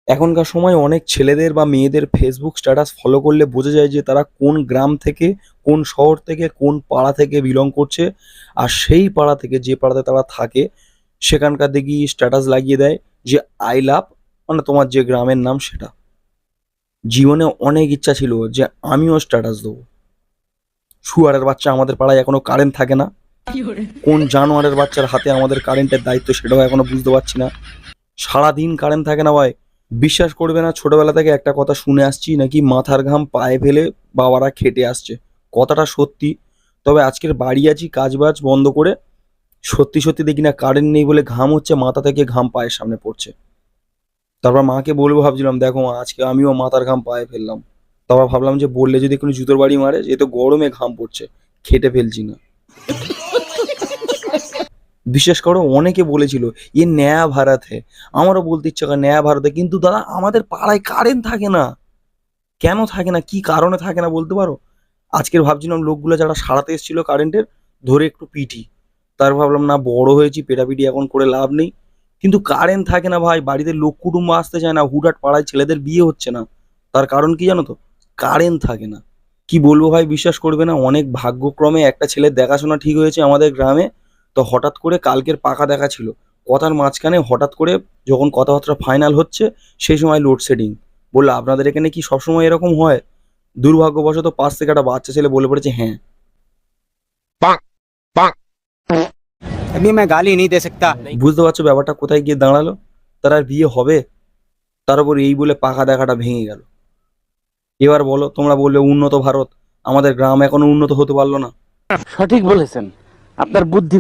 এখনকার সময় অনেক ছেলেদের বা মেয়েদের ফেসবুক স্ট্যাটাস ফলো করলে বোঝা যায় যে তারা কোন গ্রাম থেকে, কোন শহর থেকে, কোন পাড়া থেকে বিলং করছে। আর সেই পাড়া থেকে, যে পাড়াতে তারা থাকে, সেখানকার দেখি স্ট্যাটাস লাগিয়ে দেয় যে আই লাভ, মানে তোমার যে গ্রামের নাম সেটা। জীবনে অনেক ইচ্ছা ছিল যে আমিও স্ট্যাটাস দেবো। শুয়ারের বাচ্চা, আমাদের পাড়ায় এখনো কারেন্ট থাকে না। কোন জানোয়ারের বাচ্চার হাতে আমাদের কারেন্টের দায়িত্ব সেটাও এখনো বুঝতে পারছি না। সারাদিন কারেন্ট থাকে না ভাই। বিশ্বাস করবে না, ছোটবেলা থেকে একটা কথা শুনে আসছি, নাকি মাথার ঘাম পায়ে ফেলে বাবারা খেটে আসছে। কথাটা সত্যি। তবে আজকের বাড়ি আছি কাজ বাজ বন্ধ করে, সত্যি সত্যি দেখি না কারেন্ট নেই বলে ঘাম হচ্ছে, মাথা থেকে ঘাম পায়ের সামনে পড়ছে। তারপর মাকে বলবো ভাবছিলাম, দেখো মা, আজকে আমিও মাথার ঘাম পায়ে ফেললাম। তারপর ভাবলাম যে বললে যদি কোনো জুতোর বাড়ি মারে, যে তো গরমে ঘাম পড়ছে, খেটে ফেলছি না। বিশেষ করে অনেকে বলেছিল এ নয়া ভারত হ্যাঁ। আমারও বলতে ইচ্ছা করে নয়া ভারত হ্যাঁ, কিন্তু দাদা আমাদের পাড়ায় কারেন্ট থাকে না। কেন থাকে না, কি কারণে থাকে না বলতে পারো? আজকের ভাবছিলাম লোকগুলো যারা সারাতে এসেছিল কারেন্টের, ধরে একটু পিটি। তার ভাবলাম না, বড় হয়েছি, পেটাপিটি এখন করে লাভ নেই। কিন্তু কারেন্ট থাকে না ভাই, বাড়িতে লোক কুটুম্ব আসতে চায় না, হুটহাট পাড়ায় ছেলেদের বিয়ে হচ্ছে না। তার কারণ কি জানো তো? কারেন্ট থাকে না। কি বলবো ভাই, বিশ্বাস করবে না, অনেক ভাগ্যক্রমে একটা ছেলের দেখাশোনা ঠিক হয়েছে আমাদের গ্রামে। তো হঠাৎ করে কালকের পাকা দেখা ছিল, কথার মাঝখানে হঠাৎ করে যখন কথাবার্তা ফাইনাল হচ্ছে, সেই সময় লোডশেডিং। বললো আপনাদের এখানে কি সবসময় এরকম হয়? দুর্ভাগ্যবশত পাশ থেকে একটা বাচ্চা ছেলে বলে পড়েছে হ্যাঁ। अभी मैं गाली नहीं दे सकता। বুঝতে পারছো ব্যাপারটা কোথায় গিয়ে দাঁড়ালো? তার আর বিয়ে হবে? তার উপর এই বলে পাকা দেখাটা ভেঙে গেল। এবার বলো, তোমরা বললে উন্নত ভারত, আমাদের গ্রাম এখনো উন্নত হতে পারলো না। সঠিক বলেছেন, আপনার বুদ্ধি